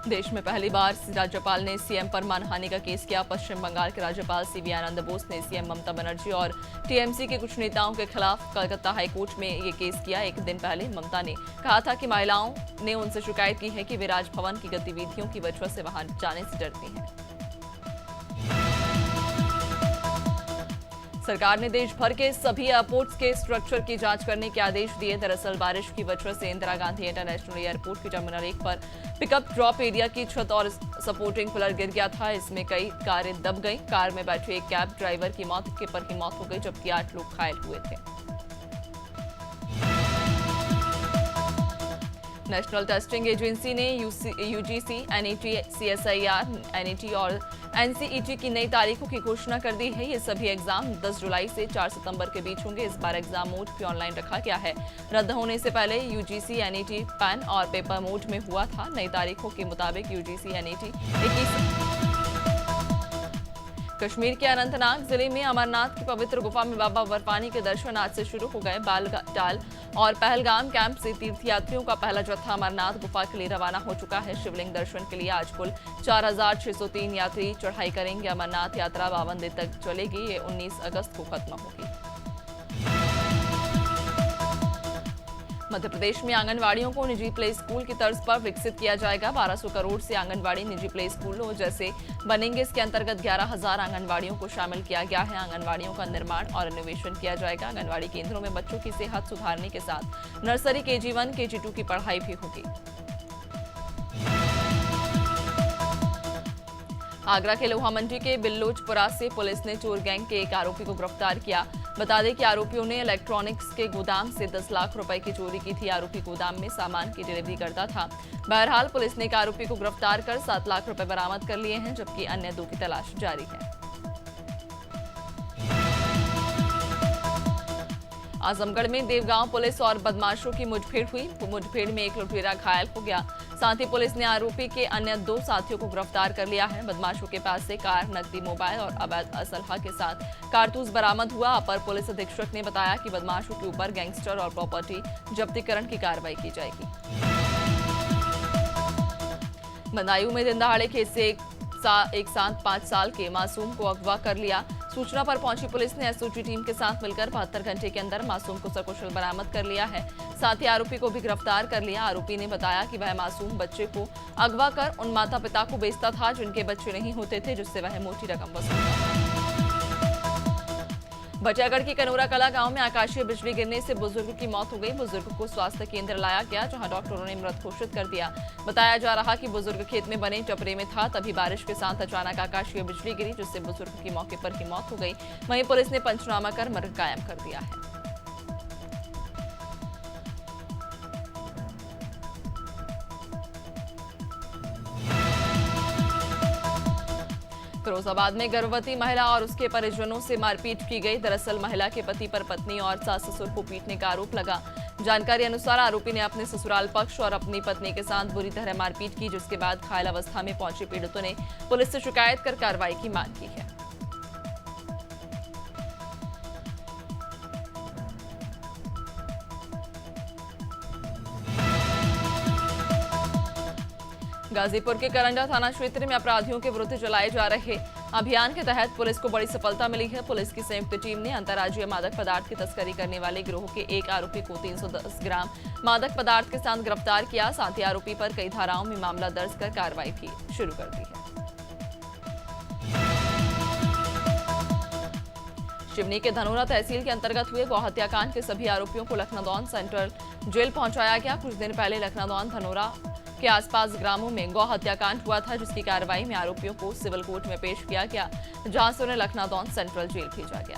देश में पहली बार राज्यपाल ने सीएम पर मानहानि का केस किया। पश्चिम बंगाल के राज्यपाल सीवी आनंद बोस ने सीएम ममता बनर्जी और टीएमसी के कुछ नेताओं के खिलाफ कलकत्ता हाईकोर्ट में ये केस किया। एक दिन पहले ममता ने कहा था कि महिलाओं ने उनसे शिकायत की है कि वे राजभवन की गतिविधियों की वजह से वहां जाने से डरती हैं। सरकार ने देश भर के सभी एयरपोर्ट्स के स्ट्रक्चर की जांच करने के आदेश दिए। दरअसल बारिश की वजह से इंदिरा गांधी इंटरनेशनल एयरपोर्ट की टर्मिनल 1 पर पिकअप ड्रॉप एरिया की छत और सपोर्टिंग पिलर गिर गया था। इसमें कई कारें दब गईं। कार में बैठे एक कैब ड्राइवर की मौके पर ही मौत हो गई, जबकि 8 लोग घायल हुए थे। नेशनल टेस्टिंग एजेंसी ने यूजीसी, एनईटी, सीएसआईआर, एनईटी और एनसीईटी की नई तारीखों की घोषणा कर दी है। ये सभी एग्जाम 10 जुलाई से 4 सितंबर के बीच होंगे। इस बार एग्जाम मोड भी ऑनलाइन रखा गया है। रद्द होने से पहले यूजीसी, एनईटी पेन और पेपर मोड में हुआ था। नई तारीखों के मुताबिक यूजीसी, एनईटी 21 कश्मीर के अनंतनाग जिले में अमरनाथ की पवित्र गुफा में बाबा बर्फानी के दर्शन आज से शुरू हो गए। बालटाल और पहलगाम कैंप से तीर्थयात्रियों का पहला जत्था अमरनाथ गुफा के लिए रवाना हो चुका है। शिवलिंग दर्शन के लिए आज कुल 4603 यात्री चढ़ाई करेंगे। अमरनाथ यात्रा 52 दिन तक चलेगी। ये 19 अगस्त को खत्म होगी। मध्य प्रदेश में आंगनवाड़ियों को निजी प्ले स्कूल की तर्ज पर विकसित किया जाएगा। 1200 करोड़ से आंगनवाड़ी निजी प्ले स्कूलों जैसे बनेंगे। इसके अंतर्गत 11,000 आंगनवाड़ियों को शामिल किया गया है। आंगनवाड़ियों का निर्माण और इनोवेशन किया जाएगा। आंगनवाड़ी केंद्रों में बच्चों की सेहत सुधारने के साथ नर्सरी, KG1, KG2 की पढ़ाई भी होगी। आगरा के लोहा मंडी के बिल्लोचपुरा से पुलिस ने चोर गैंग के एक आरोपी को गिरफ्तार किया। बता दें कि आरोपियों ने इलेक्ट्रॉनिक्स के गोदाम से 10 लाख रुपए की चोरी की थी। आरोपी गोदाम में सामान की डिलीवरी करता था। बहरहाल पुलिस ने एक आरोपी को गिरफ्तार कर 7 लाख रुपए बरामद कर लिए हैं, जबकि अन्य 2 की तलाश जारी है। आजमगढ़ में देवगांव पुलिस और बदमाशों की मुठभेड़ हुई। मुठभेड़ में एक लुटेरा घायल हो गया। साथ ही पुलिस ने आरोपी के अन्य 2 साथियों को गिरफ्तार कर लिया है। बदमाशों के पास से कार, नकदी, मोबाइल और अवैध असलहा के साथ कारतूस बरामद हुआ। अपर पुलिस अधीक्षक ने बताया कि बदमाशों के ऊपर गैंगस्टर और प्रॉपर्टी जब्तीकरण की कार्रवाई की जाएगी। बदायूं में दिन दहाड़े खेत से एक साथ 5 साल के मासूम को अगवा कर लिया। सूचना पर पहुंची पुलिस ने एसओजी टीम के साथ मिलकर 72 घंटे के अंदर मासूम को सकुशल बरामद कर लिया है। साथ ही आरोपी को भी गिरफ्तार कर लिया। आरोपी ने बताया कि वह मासूम बच्चे को अगवा कर उन माता पिता को बेचता था जिनके बच्चे नहीं होते थे, जिससे वह मोटी रकम वसूलता। बटियागढ़ की कनोरा कला गांव में आकाशीय बिजली गिरने से बुजुर्ग की मौत हो गई। बुजुर्ग को स्वास्थ्य केंद्र लाया गया, जहां डॉक्टरों ने मृत घोषित कर दिया। बताया जा रहा कि बुजुर्ग खेत में बने टपरे में था, तभी बारिश के साथ अचानक आकाशीय बिजली गिरी, जिससे बुजुर्ग की मौके पर ही मौत हो गई। वहीं पुलिस ने पंचनामा कर मृत कायम कर दिया है। फिरोजाबाद में गर्भवती महिला और उसके परिजनों से मारपीट की गई। दरअसल महिला के पति पर पत्नी और सास ससुर को पीटने का आरोप लगा। जानकारी अनुसार आरोपी ने अपने ससुराल पक्ष और अपनी पत्नी के साथ बुरी तरह मारपीट की, जिसके बाद घायल अवस्था में पहुंचे पीड़ितों ने पुलिस से शिकायत कर कार्रवाई की मांग की है। गाजीपुर के करंजा थाना क्षेत्र में अपराधियों के विरुद्ध चलाए जा रहे अभियान के तहत पुलिस को बड़ी सफलता मिली है। पुलिस की संयुक्त टीम ने अंतर्राज्यीय मादक पदार्थ की तस्करी करने वाले गिरोह के एक आरोपी को 310 ग्राम मादक पदार्थ के साथ गिरफ्तार किया। साथ ही आरोपी पर कई धाराओं में मामला दर्ज कर कार्रवाई भी शुरू कर दी है। सिवनी के धनोरा तहसील के अंतर्गत हुए गौ हत्याकांड के सभी आरोपियों को लखनदौन सेंट्रल जेल पहुंचाया गया। कुछ दिन पहले लखनदौन धनोरा के आसपास ग्रामों में गौ हत्याकांड हुआ था, जिसकी कार्रवाई में आरोपियों को सिविल कोर्ट में पेश किया गया, जहां से उन्हें लखनदौन सेंट्रल जेल भेजा गया।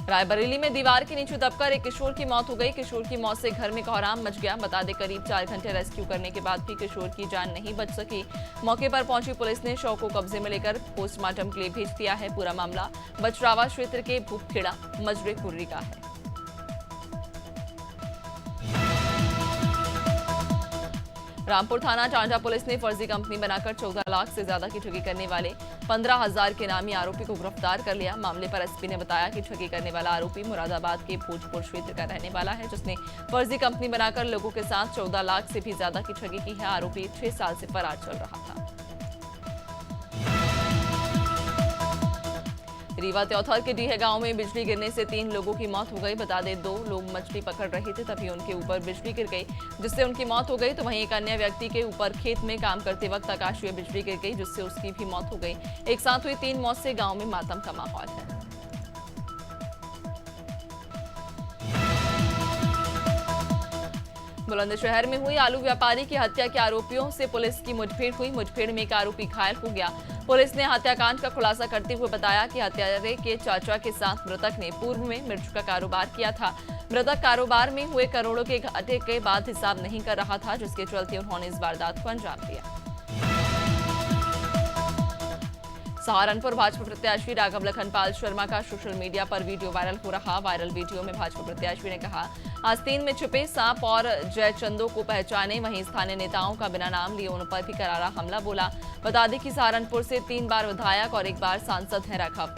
रायबरेली में दीवार के नीचे दबकर एक किशोर की मौत हो गई। किशोर की मौत से घर में कोहराम मच गया। बता दें करीब 4 घंटे रेस्क्यू करने के बाद भी किशोर की जान नहीं बच सकी। मौके पर पहुंची पुलिस ने शव को कब्जे में लेकर पोस्टमार्टम के लिए भेज दिया है। पूरा मामला बचरावा क्षेत्र के भूपखेड़ा मजरे कुर्री का है। रामपुर थाना टांडा पुलिस ने फर्जी कंपनी बनाकर 14 लाख से ज्यादा की ठगी करने वाले 15,000 के नामी आरोपी को गिरफ्तार कर लिया। मामले पर एसपी ने बताया कि ठगी करने वाला आरोपी मुरादाबाद के भोजपुर क्षेत्र का रहने वाला है, जिसने फर्जी कंपनी बनाकर लोगों के साथ 14 लाख से भी ज्यादा की ठगी की है। आरोपी 6 साल से फरार चल रहा था। रीवा त्योथर के डीहे गांव में बिजली गिरने से 3 लोगों की मौत हो गई। बता दें 2 लोग मछली पकड़ रहे थे, तभी उनके ऊपर बिजली गिर गई, जिससे उनकी मौत हो गई। तो वहीं एक अन्य व्यक्ति के ऊपर खेत में काम करते वक्त आकाशीय बिजली गिर गई, जिससे उसकी भी मौत हो गई। एक साथ हुई 3 मौत से गांव में मातम का माहौल है। बुलंदशहर में हुई आलू व्यापारी की हत्या के आरोपियों से पुलिस की मुठभेड़ हुई। मुठभेड़ में एक आरोपी घायल हो गया। पुलिस ने हत्याकांड का खुलासा करते हुए बताया कि हत्यारे के चाचा के साथ मृतक ने पूर्व में मिर्च का कारोबार किया था। मृतक कारोबार में हुए करोड़ों के घाटे के बाद हिसाब नहीं कर रहा था, जिसके चलते उन्होंने इस वारदात को अंजाम दिया। सहारनपुर भाजपा प्रत्याशी राघव लखनपाल शर्मा का सोशल मीडिया पर वीडियो वायरल हो रहा। वायरल वीडियो में भाजपा प्रत्याशी ने कहा, आस्तीन में छुपे सांप और जयचंदों को पहचाने, वहीं स्थानीय नेताओं का बिना नाम लिए उन पर भी करारा हमला बोला। बता दें कि सहारनपुर से 3 बार विधायक और 1 बार सांसद हैं राघव।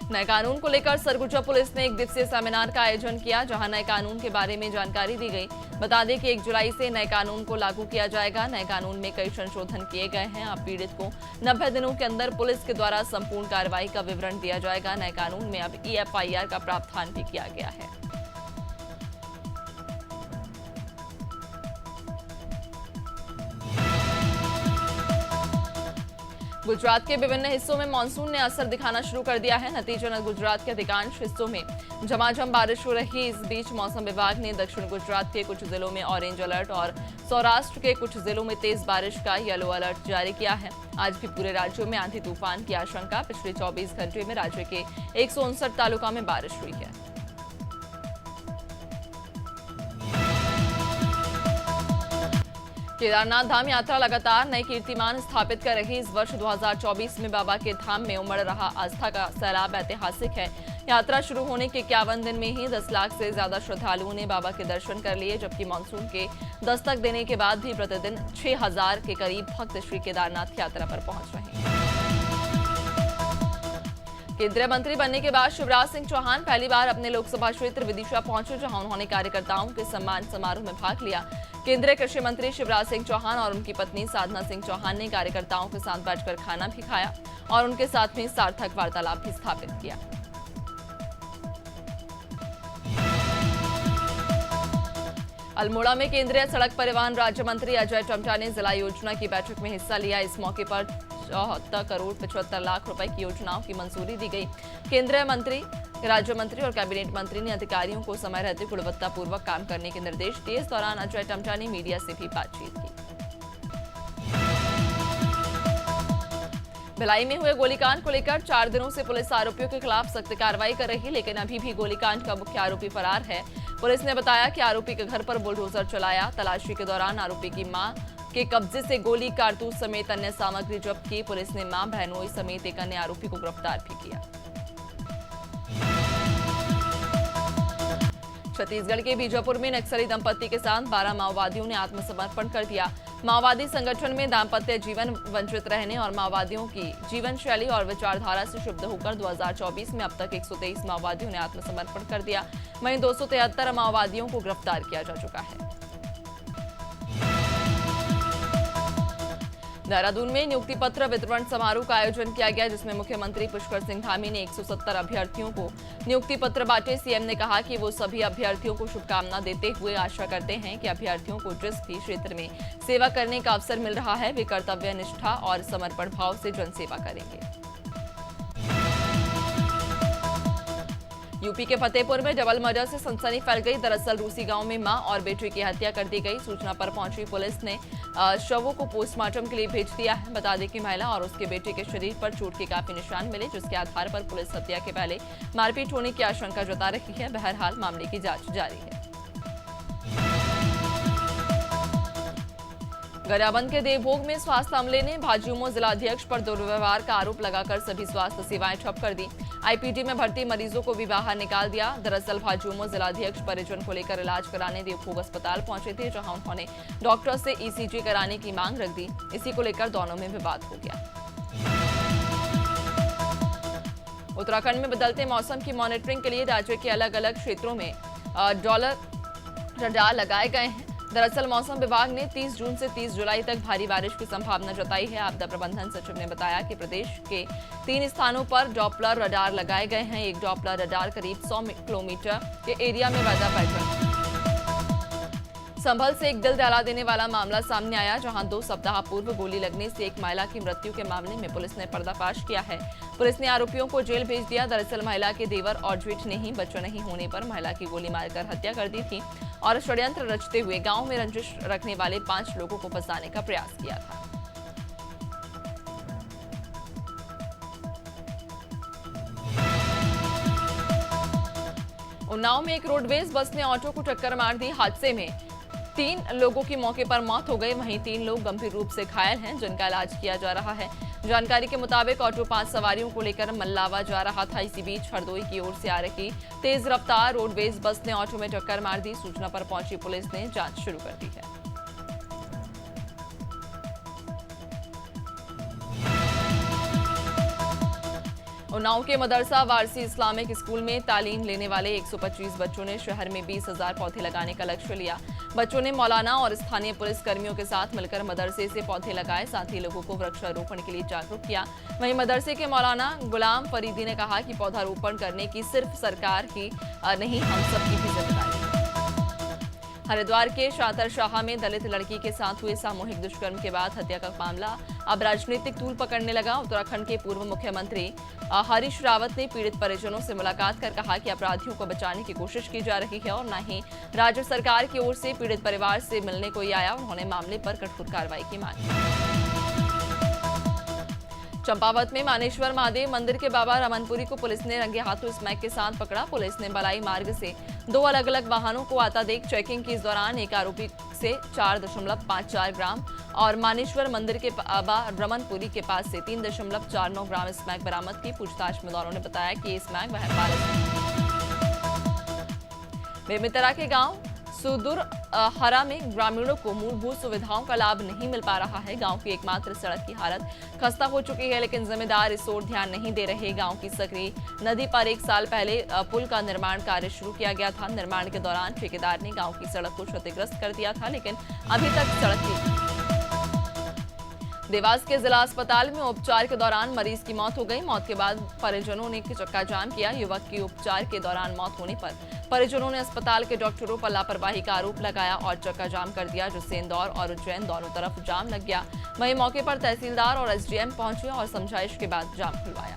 नए कानून को लेकर सरगुजा पुलिस ने 1 दिवसीय सेमिनार का आयोजन किया, जहां नए कानून के बारे में जानकारी दी गई। बता दें कि 1 जुलाई से नए कानून को लागू किया जाएगा। नए कानून में कई संशोधन किए गए हैं। अब पीड़ित को 90 दिनों के अंदर पुलिस के द्वारा संपूर्ण कार्रवाई का विवरण दिया जाएगा। नए कानून में अब EFIR का प्रावधान भी किया गया है। गुजरात के विभिन्न हिस्सों में मानसून ने असर दिखाना शुरू कर दिया है। नतीजतन गुजरात के अधिकांश हिस्सों में झमाझम बारिश हो रही। इस बीच मौसम विभाग ने दक्षिण गुजरात के कुछ जिलों में ऑरेंज अलर्ट और सौराष्ट्र के कुछ जिलों में तेज बारिश का येलो अलर्ट जारी किया है। आज भी पूरे राज्यों में आंधी तूफान की आशंका। पिछले 24 घंटे में राज्य के 159 तालुका में बारिश हुई है। केदारनाथ धाम यात्रा लगातार नए कीर्तिमान स्थापित कर रही। इस वर्ष 2024 में बाबा के धाम में उमड़ रहा आस्था का सैलाब ऐतिहासिक है। यात्रा शुरू होने के 51 दिन में ही 10 लाख से ज्यादा श्रद्धालुओं ने बाबा के दर्शन कर लिए, जबकि मानसून के दस्तक देने के बाद भी प्रतिदिन 6000 के करीब भक्त श्री केदारनाथ यात्रा पर पहुंच रहे हैं। केंद्रीय मंत्री बनने के बाद शिवराज सिंह चौहान पहली बार अपने लोकसभा क्षेत्र विदिशा पहुंचे, जहां उन्होंने कार्यकर्ताओं के सम्मान समारोह में भाग लिया। केंद्रीय कृषि मंत्री शिवराज सिंह चौहान और उनकी पत्नी साधना सिंह चौहान ने कार्यकर्ताओं के साथ बैठकर खाना भी खाया और उनके साथ में सार्थक वार्तालाप भी स्थापित किया। अल्मोड़ा में केंद्रीय सड़क परिवहन राज्य मंत्री अजय टम्टा ने जिला योजना की बैठक में हिस्सा लिया। इस मौके पर 74 करोड़ 75 लाख रुपए की योजनाओं की मंजूरी दी गई। केंद्रीय मंत्री, राज्य मंत्री और कैबिनेट मंत्री ने अधिकारियों को समय रहते गुणवत्तापूर्वक काम करने के निर्देश दिए। इस दौरान अजय टम्टा ने मीडिया से भी बातचीत की। भिलाई में हुए गोलीकांड को लेकर 4 दिनों से पुलिस आरोपियों के खिलाफ सख्त कार्रवाई कर रही, लेकिन अभी भी गोलीकांड का मुख्य आरोपी फरार है। पुलिस ने बताया कि आरोपी के घर पर बुलडोजर चलाया। तलाशी के दौरान आरोपी की मां के कब्जे से गोली, कारतूस समेत अन्य सामग्री जब्त की। पुलिस ने मां, बहनोई समेत एक अन्य आरोपी को गिरफ्तार भी किया। छत्तीसगढ़ के बीजापुर में नक्सली दंपति के साथ 12 माओवादियों ने आत्मसमर्पण कर दिया। माओवादी संगठन में दाम्पत्य जीवन वंचित रहने और माओवादियों की जीवन शैली और विचारधारा से क्षुब्ध होकर 2024 में अब तक 123 माओवादियों ने आत्मसमर्पण कर दिया। वहीं 273 माओवादियों को गिरफ्तार किया जा चुका है। देहरादून में नियुक्ति पत्र वितरण समारोह का आयोजन किया गया, जिसमें मुख्यमंत्री पुष्कर सिंह धामी ने 170 अभ्यर्थियों को नियुक्ति पत्र बांटे। सीएम ने कहा कि वो सभी अभ्यर्थियों को शुभकामना देते हुए आशा करते हैं कि अभ्यर्थियों को जिस भी क्षेत्र में सेवा करने का अवसर मिल रहा है, वे कर्तव्य निष्ठा और समर्पण भाव से जनसेवा करेंगे। यूपी के फतेहपुर में डबल मर्डर से सनसनी फैल गई। दरअसल रूसी गांव में मां और बेटे की हत्या कर दी गई। सूचना पर पहुंची पुलिस ने शवों को पोस्टमार्टम के लिए भेज दिया है। बता दें कि महिला और उसके बेटे के शरीर पर चोट के काफी निशान मिले, जिसके आधार पर पुलिस हत्या के पहले मारपीट होने की आशंका जता रही है। बहरहाल मामले की जांच जारी है। गरियाबंद के देवभोग में स्वास्थ्य अमले ने भाजयुमो जिलाध्यक्ष पर दुर्व्यवहार का आरोप लगाकर सभी स्वास्थ्य सेवाएं ठप कर दी। आईपीडी में भर्ती मरीजों को भी बाहर निकाल दिया। दरअसल भाजयुमो जिलाध्यक्ष परिजन को लेकर इलाज कराने देवभोग अस्पताल पहुंचे थे, जहां उन्होंने डॉक्टर से ईसीजी कराने की मांग रख दी। इसी को लेकर दोनों में विवाद हो गया। उत्तराखंड में बदलते मौसम की मॉनिटरिंग के लिए राज्य के अलग अलग क्षेत्रों में डॉलर रडार लगाए गए हैं। दरअसल मौसम विभाग ने 30 जून से 30 जुलाई तक भारी बारिश की संभावना जताई है। आपदा प्रबंधन सचिव ने बताया कि प्रदेश के 3 स्थानों पर डॉपलर रडार लगाए गए हैं। एक डॉपलर रडार करीब 100 किलोमीटर के एरिया में वेदर पैटर्न। संभल से एक दिल दहला देने वाला मामला सामने आया, जहां 2 सप्ताह पूर्व गोली लगने से एक महिला की मृत्यु के मामले में पुलिस ने पर्दाफाश किया है। पुलिस ने आरोपियों को जेल भेज दिया। दरअसल महिला के देवर और जेठ ने ही बच्चा नहीं होने पर महिला की गोली मारकर हत्या कर दी थी और षड्यंत्र रचते हुए गांव में रंजिश रखने वाले 5 लोगों को फंसाने का प्रयास किया था। उन्नाव में एक रोडवेज बस ने ऑटो को टक्कर मार दी। हादसे में 3 लोगों की मौके पर मौत हो गई, वहीं 3 लोग गंभीर रूप से घायल हैं, जिनका इलाज किया जा रहा है। जानकारी के मुताबिक ऑटो 5 सवारियों को लेकर मल्लावा जा रहा था। इसी बीच हरदोई की ओर से आ रही तेज रफ्तार रोडवेज बस ने ऑटो में टक्कर मार दी। सूचना पर पहुंची पुलिस ने जांच शुरू कर दी है। उन्नाव के मदरसा वारसी इस्लामिक स्कूल में तालीम लेने वाले 125 बच्चों ने शहर में 20,000 पौधे लगाने का लक्ष्य लिया। बच्चों ने मौलाना और स्थानीय पुलिस कर्मियों के साथ मिलकर मदरसे से पौधे लगाए, साथ ही लोगों को वृक्षारोपण के लिए जागरूक किया। वहीं मदरसे के मौलाना गुलाम फरीदी ने कहा कि पौधारोपण करने की सिर्फ सरकार की नहीं, हम सबकी भी जिम्मेदारी है। हरिद्वार के शातर में दलित लड़की के साथ हुए सामूहिक दुष्कर्म के बाद हत्या का मामला अब राजनीतिक तूल पकड़ने लगा। उत्तराखंड के पूर्व मुख्यमंत्री हरीश रावत ने पीड़ित परिजनों से मुलाकात कर कहा कि अपराधियों को बचाने की कोशिश की जा रही है और न ही राज्य सरकार की ओर से पीड़ित परिवार से मिलने कोई आया। उन्होंने मामले पर कठोर कार्रवाई की मांग की। चंपावत में मानेश्वर महादेव मंदिर के बाबा रमनपुरी को पुलिस ने रंगे हाथों स्मैक के साथ पकड़ा। पुलिस ने बलाई मार्ग से 2 अलग अलग वाहनों को आता देख चेकिंग की। इस दौरान एक आरोपी से 4.54 ग्राम और मानेश्वर मंदिर के बाबा रमनपुरी के पास से 3.49 ग्राम स्मैक बरामद की। पूछताछ में दोनों ने बताया कि ये स्मैक बेमितरा के गांव सुदूर हरा में ग्रामीणों को मूलभूत सुविधाओं का लाभ नहीं मिल पा रहा है। गांव की एकमात्र सड़क की हालत खस्ता हो चुकी है, लेकिन जिम्मेदार इस ओर ध्यान नहीं दे रहे। गांव की सकरी नदी पर 1 साल पहले पुल का निर्माण कार्य शुरू किया गया था। निर्माण के दौरान ठेकेदार ने गांव की सड़क को क्षतिग्रस्त कर दिया था, लेकिन अभी तक सड़क की। देवास के जिला अस्पताल में उपचार के दौरान मरीज की मौत हो गई। मौत के बाद परिजनों ने चक्का जाम किया। युवक की उपचार के दौरान मौत होने पर परिजनों ने अस्पताल के डॉक्टरों पर लापरवाही का आरोप लगाया और चक्का जाम कर दिया, जिससे इंदौर और उज्जैन दोनों तरफ जाम लग गया। वहीं मौके पर तहसीलदार और एसडीएम पहुंचे और समझाइश के बाद जाम खुलवाया।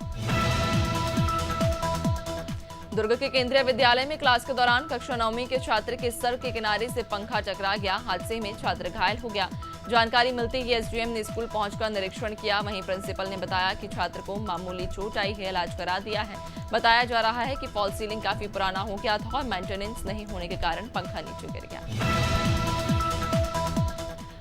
दुर्ग के केंद्रीय विद्यालय में क्लास के दौरान कक्षा 9वीं के छात्र के सर के किनारे से पंखा टकरा गया। हादसे में छात्र घायल हो गया। जानकारी मिलते ही एसडीएम ने स्कूल पहुंचकर निरीक्षण किया। वहीं प्रिंसिपल ने बताया कि छात्र को मामूली चोट आई है, इलाज करा दिया है। बताया जा रहा है कि फॉल सीलिंग काफी पुराना हो गया था और मेंटेनेंस नहीं होने के कारण पंखा नीचे गिर गया।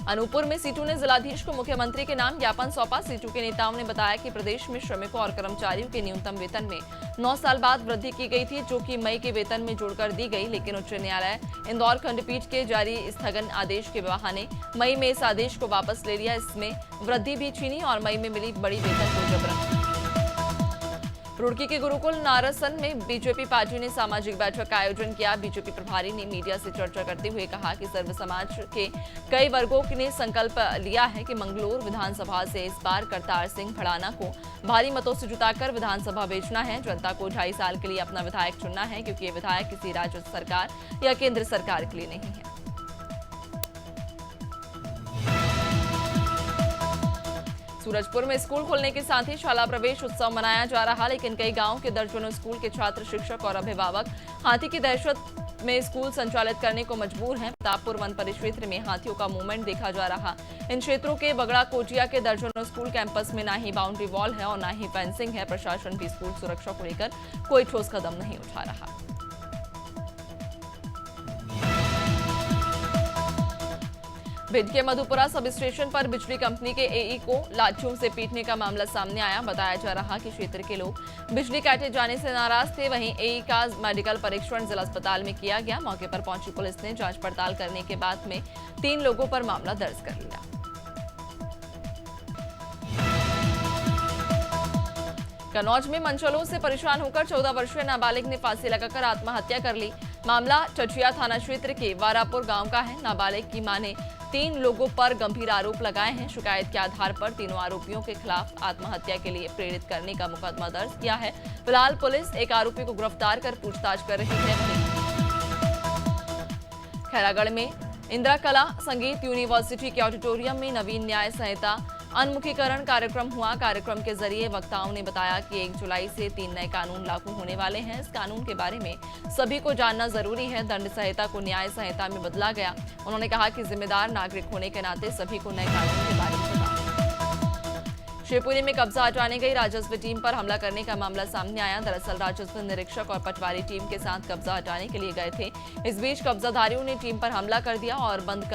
अनूपपुर में सीटू ने जिलाधीश को मुख्यमंत्री के नाम ज्ञापन सौंपा। सीटू के नेताओं ने बताया कि प्रदेश में श्रमिकों और कर्मचारियों के न्यूनतम वेतन में 9 साल बाद वृद्धि की गई थी, जो कि मई के वेतन में जोड़कर दी गई, लेकिन उच्च न्यायालय इंदौर खंडपीठ के जारी स्थगन आदेश के बहाने मई में इस आदेश को वापस ले लिया। इसमें वृद्धि भी छीनी और मई में मिली बड़ी वेतन को जबरन। रुड़की के गुरुकुल नारसन में बीजेपी पार्टी ने सामाजिक बैठक का आयोजन किया। बीजेपी प्रभारी ने मीडिया से चर्चा करते हुए कहा कि सर्व समाज के कई वर्गों ने संकल्प लिया है कि मंगलूर विधानसभा से इस बार करतार सिंह भड़ाना को भारी मतों से जिताकर विधानसभा भेजना है। जनता को 2.5 साल के लिए अपना विधायक चुनना है, क्योंकि ये विधायक किसी राज्य सरकार या केंद्र सरकार के लिए नहीं है। सूरजपुर में स्कूल खुलने के साथ ही शाला प्रवेश उत्सव मनाया जा रहा, लेकिन कई गांव के दर्जनों स्कूल के छात्र, शिक्षक और अभिभावक हाथी की दहशत में स्कूल संचालित करने को मजबूर हैं। प्रतापपुर वन परिक्षेत्र में हाथियों का मूवमेंट देखा जा रहा। इन क्षेत्रों के बगड़ा कोटिया के दर्जनों स्कूल कैंपस में न ही बाउंड्री वॉल है और न ही फेंसिंग है। प्रशासन भी स्कूल सुरक्षा को लेकर कोई ठोस कदम नहीं उठा रहा। भिंड के मधुपुरा सब स्टेशन पर बिजली कंपनी के एई को लाठियों से पीटने का मामला सामने आया। बताया जा रहा कि क्षेत्र के लोग बिजली काटे जाने से नाराज थे। वहीं एई का मेडिकल परीक्षण जिला अस्पताल में किया गया। मौके पर पहुंची पुलिस ने जांच पड़ताल करने के बाद में 3 लोगों पर मामला दर्ज कर लिया। कन्नौज में मनचलों से परेशान होकर 14 वर्षीय नाबालिग ने फांसी लगाकर आत्महत्या कर ली। मामला चचिया थाना क्षेत्र के वारापुर गांव का है। नाबालिग की मां ने 3 लोगों पर गंभीर आरोप लगाए हैं। शिकायत के आधार पर तीनों आरोपियों के खिलाफ आत्महत्या के लिए प्रेरित करने का मुकदमा दर्ज किया है। फिलहाल पुलिस एक आरोपी को गिरफ्तार कर पूछताछ कर रही है। खैरागढ़ में इंदिरा कला संगीत यूनिवर्सिटी के ऑडिटोरियम में नवीन न्याय संहिता उन्मुखीकरण कार्यक्रम हुआ। कार्यक्रम के जरिए वक्ताओं ने बताया कि 1 जुलाई से 3 नए कानून लागू होने वाले हैं। इस कानून के बारे में सभी को जानना जरूरी है। दंड संहिता को न्याय संहिता में बदला गया। उन्होंने कहा कि जिम्मेदार नागरिक होने के नाते सभी को नए कानून के बारे में पता। शिवपुरी में कब्जा हटाने गई राजस्व टीम पर हमला करने का मामला सामने आया। दरअसल राजस्व निरीक्षक और पटवारी टीम के साथ कब्जा हटाने के लिए गए थे। इस बीच कब्जाधारियों ने टीम पर हमला कर दिया और बंधक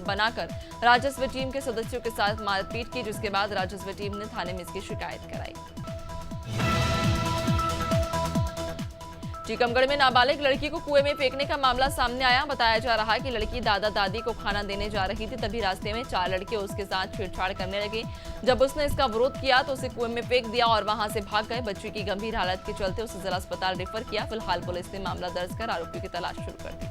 बनाकर राजस्व टीम के सदस्यों के साथ मारपीट की, जिसके बाद राजस्व टीम ने थाने में इसकी शिकायत कराई। टीकमगढ़ में नाबालिग लड़की को कुएं में फेंकने का मामला सामने आया। बताया जा रहा है कि लड़की दादा दादी को खाना देने जा रही थी, तभी रास्ते में 4 लड़के उसके साथ छेड़छाड़ करने लगे। जब उसने इसका विरोध किया तो उसे कुएं में फेंक दिया और वहां से भाग गए। बच्ची की गंभीर हालत के चलते उसे जिला अस्पताल रेफर किया। फिलहाल पुलिस ने मामला दर्ज कर आरोपियों की तलाश शुरू कर दी।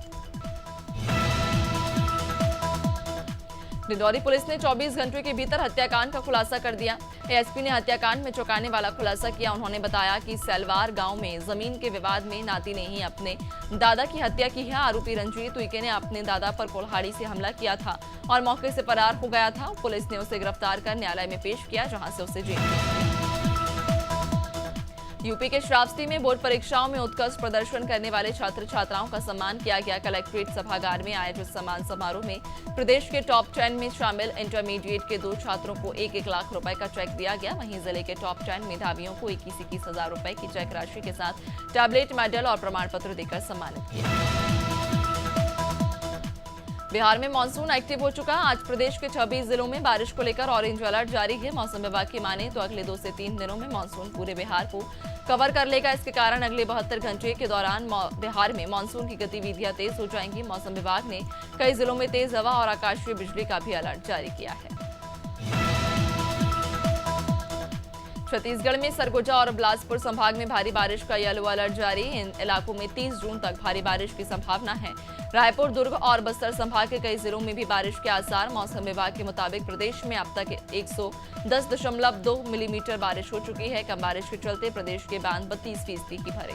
डिंडौरी पुलिस ने 24 घंटे के भीतर हत्याकांड का खुलासा कर दिया। एएसपी ने हत्याकांड में चौंकाने वाला खुलासा किया। उन्होंने बताया कि सेलवार गांव में जमीन के विवाद में नाती ने ही अपने दादा की हत्या की है। आरोपी रंजीत उइके ने अपने दादा पर कुल्हाड़ी से हमला किया था और मौके से फरार हो गया था। पुलिस ने उसे गिरफ्तार कर न्यायालय में पेश किया, जहां से उसे जेल भेज दिया। यूपी के श्रावस्ती में बोर्ड परीक्षाओं में उत्कृष्ट प्रदर्शन करने वाले छात्र छात्राओं का सम्मान किया गया। कलेक्ट्रेट सभागार में आयोजित सम्मान समारोह में प्रदेश के टॉप 10 में शामिल इंटरमीडिएट के 2 छात्रों को 1-1 लाख रुपए का चेक दिया गया। वहीं जिले के टॉप 10 मेधावियों को 21-21 हजार रुपए की चेक राशि के साथ टैबलेट, मेडल और प्रमाण पत्र देकर सम्मानित किया। बिहार में मानसून एक्टिव हो चुका। आज प्रदेश के 26 जिलों में बारिश को लेकर ऑरेंज अलर्ट जारी है। मौसम विभाग की माने तो अगले 2 से 3 दिनों में मानसून पूरे बिहार को कवर कर लेगा। इसके कारण अगले 72 घंटे के दौरान बिहार में मानसून की गतिविधियां तेज हो जाएंगी। मौसम विभाग ने कई जिलों में तेज हवा और आकाशीय बिजली का भी अलर्ट जारी किया है। छत्तीसगढ़ में सरगुजा और बिलासपुर संभाग में भारी बारिश का येलो अलर्ट जारी। इन इलाकों में 30 जून तक भारी बारिश की संभावना है। रायपुर, दुर्ग और बस्तर संभाग के कई जिलों में भी बारिश के आसार। मौसम विभाग के मुताबिक प्रदेश में अब तक 110.2 मिलीमीटर बारिश हो चुकी है। कम बारिश के चलते प्रदेश के बांध 32% की भरे।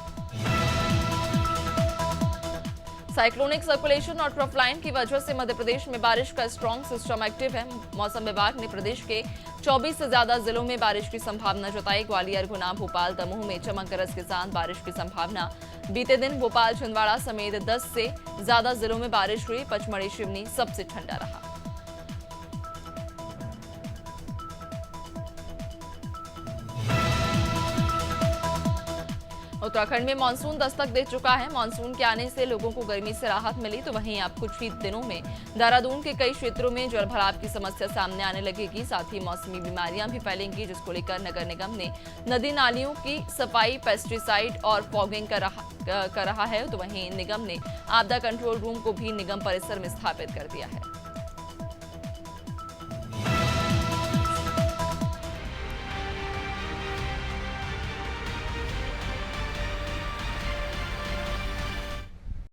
साइक्लोनिक सर्कुलेशन और ट्रफ लाइन की वजह से मध्य प्रदेश में बारिश का स्ट्रॉन्ग सिस्टम एक्टिव है। मौसम विभाग ने प्रदेश के 24 से ज्यादा जिलों में बारिश की संभावना जताई। ग्वालियर, गुना, भोपाल, दमोह में चमक गरज के साथ बारिश की संभावना। बीते दिन भोपाल, छिंदवाड़ा समेत 10 से ज्यादा जिलों में बारिश हुई। पचमढ़ी, सिवनी सबसे ठंडा रहा। उत्तराखंड में मानसून दस्तक दे चुका है। मानसून के आने से लोगों को गर्मी से राहत मिली, तो वहीं अब कुछ ही दिनों में देहरादून के कई क्षेत्रों में जलभराव की समस्या सामने आने लगेगी। साथ ही मौसमी बीमारियां भी फैलेंगी, जिसको लेकर नगर निगम ने नदी नालियों की सफाई, पेस्टिसाइड और फॉगिंग कर रहा है। तो वहीं निगम ने आपदा कंट्रोल रूम को भी निगम परिसर में स्थापित कर दिया है।